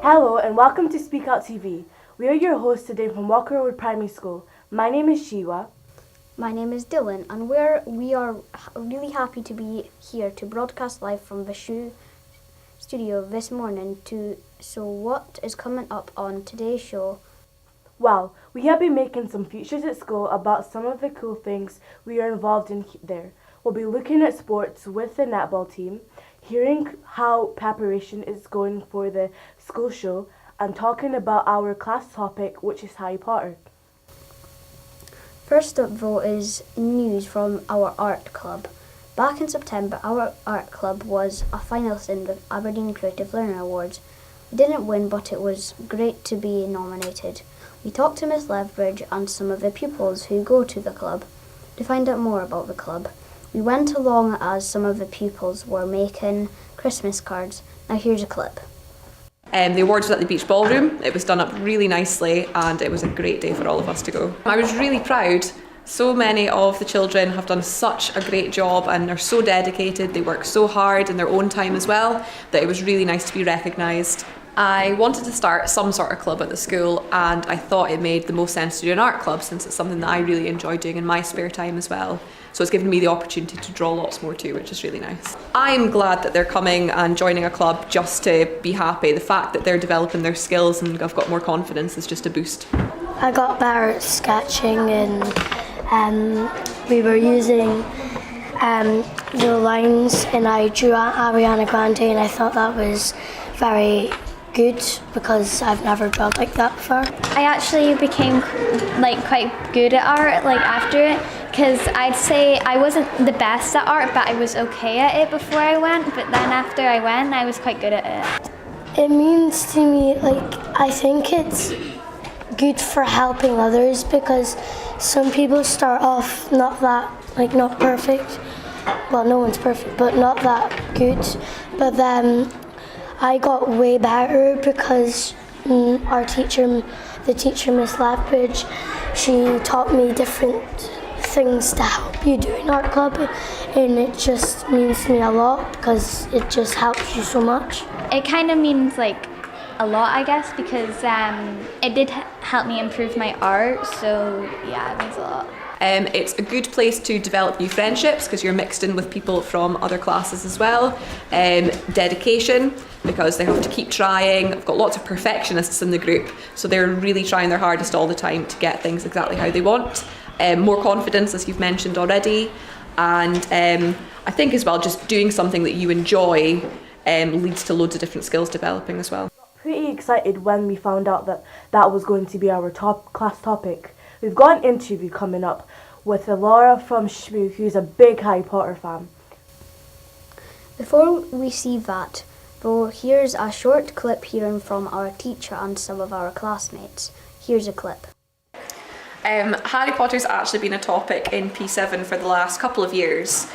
Hello and welcome to Speak Out TV. We are your hosts today from Walker Road Primary School. My name is Shiwa. My name is Dylan, and we are really happy to be here to broadcast live from the studio this morning. So what is coming up on today's show? Well, we have been making some features at school about some of the cool things we are involved in there. We'll be looking at sports with the netball team, hearing how preparation is going for the school show, and talking about our class topic, which is Harry Potter. First up, though, is news from our art club. Back in September, our art club was a finalist in the Aberdeen Creative Learning Awards. We didn't win, but it was great to be nominated. We talked to Miss Lethbridge and some of the pupils who go to the club to find out more about the club. We went along as some of the pupils were making Christmas cards. Now here's a clip. The awards was at the Beach Ballroom. It was done up really nicely and it was a great day for all of us to go. I was really proud. So many of the children have done such a great job and are so dedicated. They work so hard in their own time as well that it was really nice to be recognised. I wanted to start some sort of club at the school, and I thought it made the most sense to do an art club since it's something that I really enjoy doing in my spare time as well. So it's given me the opportunity to draw lots more too, which is really nice. I'm glad that they're coming and joining a club just to be happy. The fact that they're developing their skills and have got more confidence is just a boost. I got better at sketching, and we were using the lines, and I drew Ariana Grande, and I thought that was very good because I've never drawn like that before. I actually became quite good at art after it, because I'd say I wasn't the best at art, but I was okay at it before I went, but then after I went I was quite good at it. It means to me, I think it's good for helping others, because some people start off not perfect. Well, no one's perfect, but not that good. But then I got way better because the teacher Miss Lethbridge, she taught me different things to help you do in art club, and it just means to me a lot because it just helps you so much. It kind of means a lot, I guess, because it did help me improve my art, so yeah, it means a lot. It's a good place to develop new friendships because you're mixed in with people from other classes as well. Dedication, because they have to keep trying. I've got lots of perfectionists in the group, so they're really trying their hardest all the time to get things exactly how they want. More confidence, as you've mentioned already, and I think as well just doing something that you enjoy leads to loads of different skills developing as well. Pretty excited when we found out that was going to be our top class topic. We've got an interview coming up with Laura from Shmoo, who's a big Harry Potter fan. Before we see that, though, here's a short clip hearing from our teacher and some of our classmates. Here's a clip. Harry Potter's actually been a topic in P7 for the last couple of years,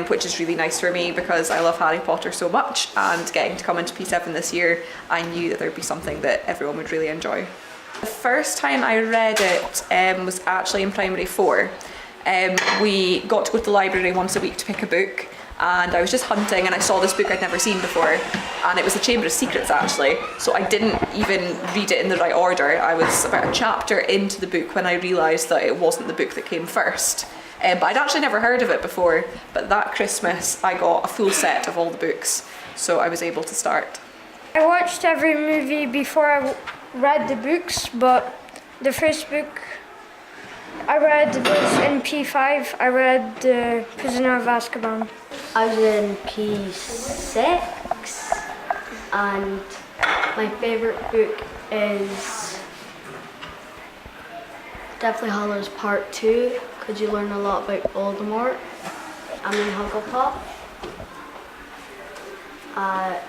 which is really nice for me because I love Harry Potter so much, and getting to come into P7 this year, I knew that there'd be something that everyone would really enjoy. The first time I read it was actually in primary 4. We got to go to the library once a week to pick a book, and I was just hunting and I saw this book I'd never seen before, and it was The Chamber of Secrets actually, so I didn't even read it in the right order. I was about a chapter into the book when I realised that it wasn't the book that came first. But I'd actually never heard of it before, but that Christmas I got a full set of all the books, so I was able to start. I watched every movie before I read the books, but the first book I read was in P5. I read The Prisoner of Azkaban. I was in P6, and my favourite book is Deathly Hallows Part 2, because you learn a lot about Voldemort and then Hufflepuff,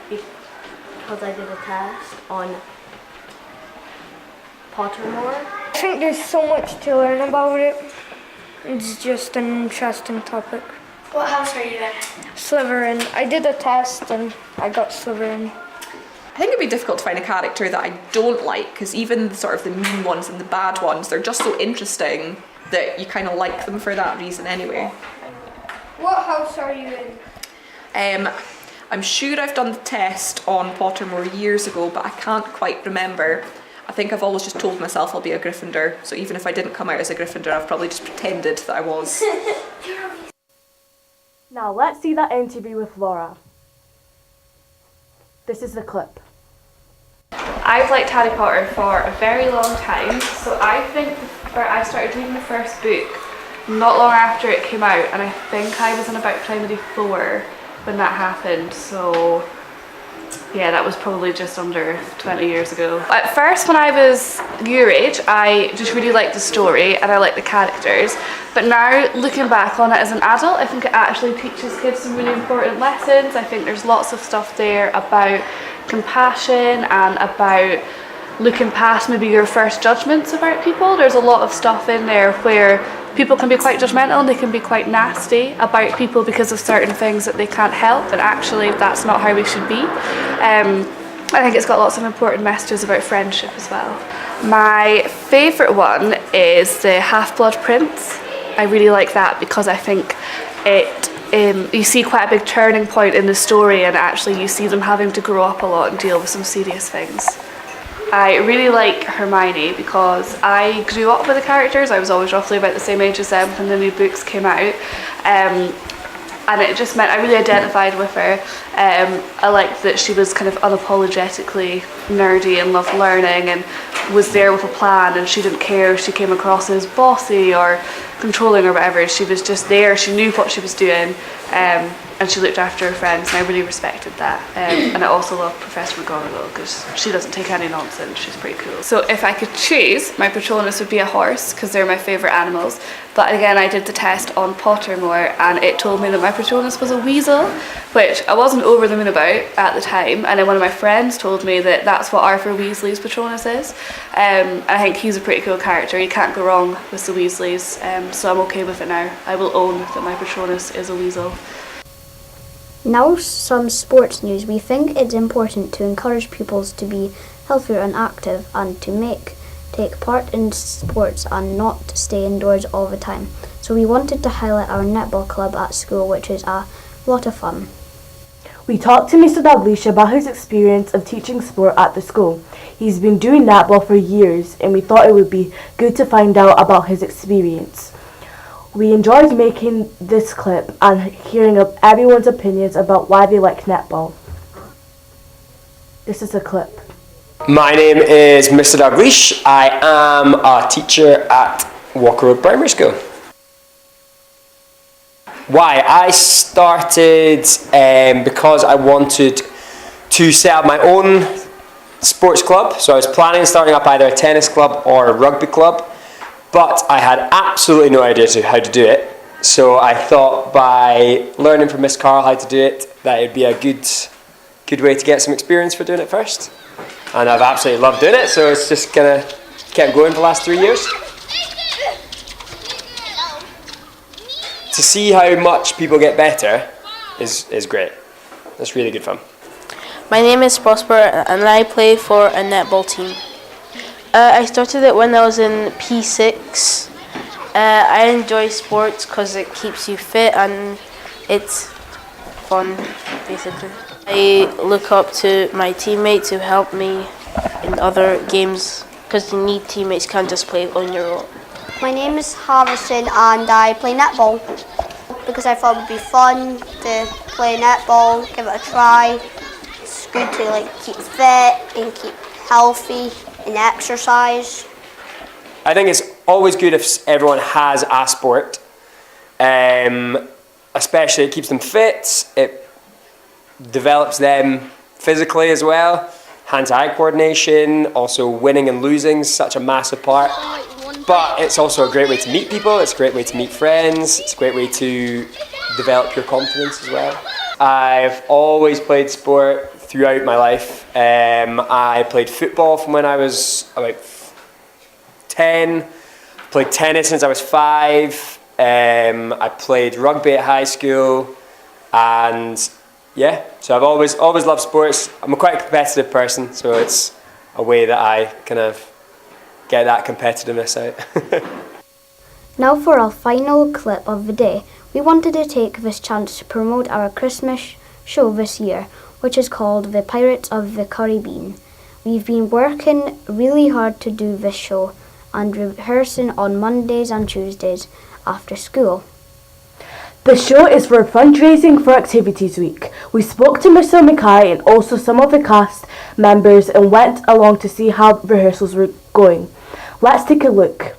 because I did a test on Pottermore. I think there's so much to learn about it. It's just an interesting topic. What house are you in? Slytherin. I did a test and I got Slytherin. I think it'd be difficult to find a character that I don't like, because even the mean ones and the bad ones, they're just so interesting that you kind of like them for that reason anyway. What house are you in? I'm sure I've done the test on Pottermore years ago, but I can't quite remember. I think I've always just told myself I'll be a Gryffindor, so even if I didn't come out as a Gryffindor, I've probably just pretended that I was. Now let's see that interview with Laura. This is the clip. I've liked Harry Potter for a very long time, so I think I started reading the first book not long after it came out, and I think I was in about primary 4 when that happened, so yeah, that was probably just under 20 years ago. At first, when I was your age, I just really liked the story and I liked the characters, but now looking back on it as an adult, I think it actually teaches kids some really important lessons. I think there's lots of stuff there about compassion and about looking past maybe your first judgments about people. There's a lot of stuff in there where people can be quite judgmental and they can be quite nasty about people because of certain things that they can't help, and actually that's not how we should be. I think it's got lots of important messages about friendship as well. My favourite one is the Half-Blood Prince. I really like that because I think you see quite a big turning point in the story, and actually you see them having to grow up a lot and deal with some serious things. I really like Hermione because I grew up with the characters. I was always roughly about the same age as them when the new books came out, and it just meant I really identified with her. I liked that she was kind of unapologetically nerdy and loved learning and was there with a plan, and she didn't care if she came across as bossy or controlling or whatever. She was just there, she knew what she was doing, and she looked after her friends, and I really respected that. And I also love Professor McGonagall because she doesn't take any nonsense, she's pretty cool. So if I could choose, my Patronus would be a horse because they're my favourite animals. But again, I did the test on Pottermore and it told me that my Patronus was a weasel, which I wasn't over the moon about at the time. And then one of my friends told me that that's what Arthur Weasley's Patronus is. I think he's a pretty cool character, you can't go wrong with the Weasleys, so I'm okay with it now. I will own that my Patronus is a weasel. Now some sports news. We think it's important to encourage pupils to be healthier and active and to take part in sports and not stay indoors all the time. So we wanted to highlight our netball club at school, which is a lot of fun. We talked to Mr. Dalglish about his experience of teaching sport at the school. He's been doing netball for years, and we thought it would be good to find out about his experience. We enjoyed making this clip and hearing everyone's opinions about why they like netball. This is a clip. My name is Mr. Dalglish. I am a teacher at Walker Road Primary School. Why? I started because I wanted to set up my own sports club. So I was planning on starting up either a tennis club or a rugby club, but I had absolutely no idea how to do it. So I thought by learning from Miss Carl how to do it, that it'd be a good way to get some experience for doing it first. And I've absolutely loved doing it, so it's just kind of kept going for the last 3 years. To see how much people get better is great. It's really good fun. My name is Prosper and I play for a netball team. I started it when I was in P6. I enjoy sports because it keeps you fit and it's fun, basically. I look up to my teammates who help me in other games because you need teammates, you can't just play on your own. My name is Harrison and I play netball because I thought it would be fun to play netball, give it a try. It's good to keep fit and keep healthy and exercise. I think it's always good if everyone has a sport, especially it keeps them fit, it develops them physically as well, hand-to-eye coordination, also winning and losing is such a massive part. But it's also a great way to meet people, it's a great way to meet friends, it's a great way to develop your confidence as well. I've always played sport throughout my life. I played football from when I was about 10, played tennis since I was 5, I played rugby at high school, and yeah, so I've always loved sports. I'm a quite competitive person, so it's a way that I kind of get that competitiveness out. Now for our final clip of the day, we wanted to take this chance to promote our Christmas show this year, which is called The Pirates of the Caribbean. We've been working really hard to do this show and rehearsing on Mondays and Tuesdays after school. The show is for fundraising for Activities Week. We spoke to Mr. Mackay and also some of the cast members and went along to see how rehearsals were going. Let's take a look.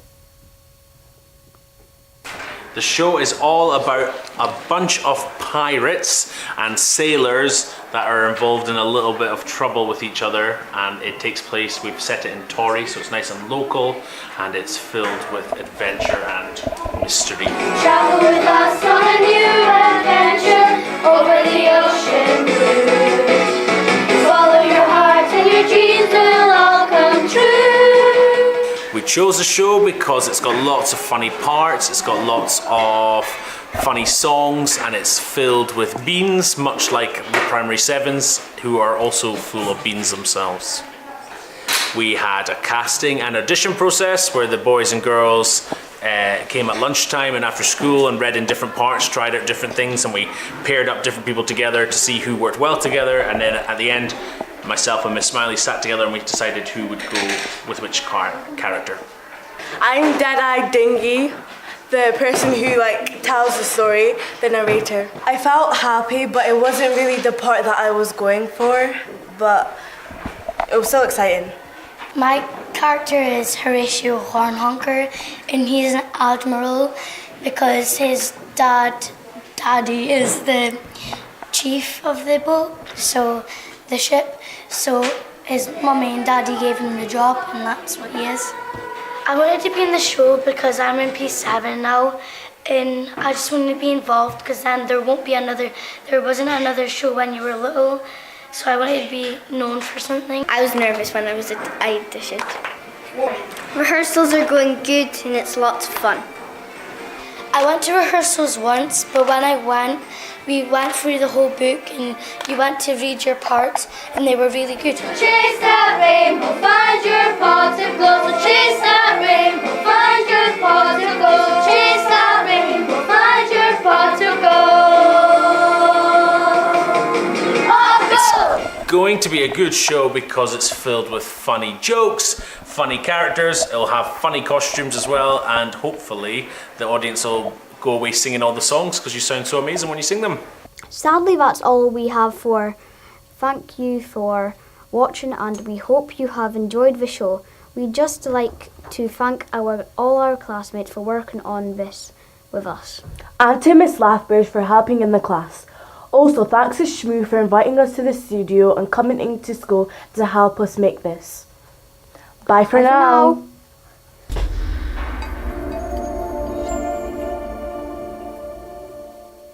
The show is all about a bunch of pirates and sailors that are involved in a little bit of trouble with each other, and it takes place, we've set it in Tory, so it's nice and local, and it's filled with adventure and mystery. Travel with us on a new adventure over the ocean blue. Follow your heart and your dreams will all come true. We chose the show because it's got lots of funny parts, it's got lots of funny songs, and it's filled with beans, much like the primary sevens, who are also full of beans themselves. We had a casting and audition process where the boys and girls came at lunchtime and after school and read in different parts, tried out different things, and we paired up different people together to see who worked well together, and then at the end myself and Miss Smiley sat together and we decided who would go with which character. I'm Dead-Eyed Dingy, the person who tells the story, the narrator. I felt happy, but it wasn't really the part that I was going for, but it was so exciting. My character is Horatio Hornhunker, and he's an admiral because his daddy is the chief of the boat, so the ship, so his mummy and daddy gave him the job, and that's what he is. I wanted to be in the show because I'm in P7 now, and I just wanted to be involved because then there wasn't another show when you were little, so I wanted to be known for something. I was nervous when I auditioned. Rehearsals are going good and it's lots of fun. I went to rehearsals once, but when I went, we went through the whole book and you went to read your parts and they were really good. Chase that rainbow, find your pot of gold. Chase that rainbow, find your pot of gold. Chase that rainbow, find your pot of gold. It's going to be a good show because it's filled with funny jokes, funny characters, it'll have funny costumes as well, and hopefully the audience will go away singing all the songs because you sound so amazing when you sing them. Sadly, that's all we have for. Thank you for watching, and we hope you have enjoyed the show. We'd just like to thank all our classmates for working on this with us. And to Miss Lathbridge for helping in the class. Also, thanks to Shmoo for inviting us to the studio and coming into school to help us make this. Bye for now.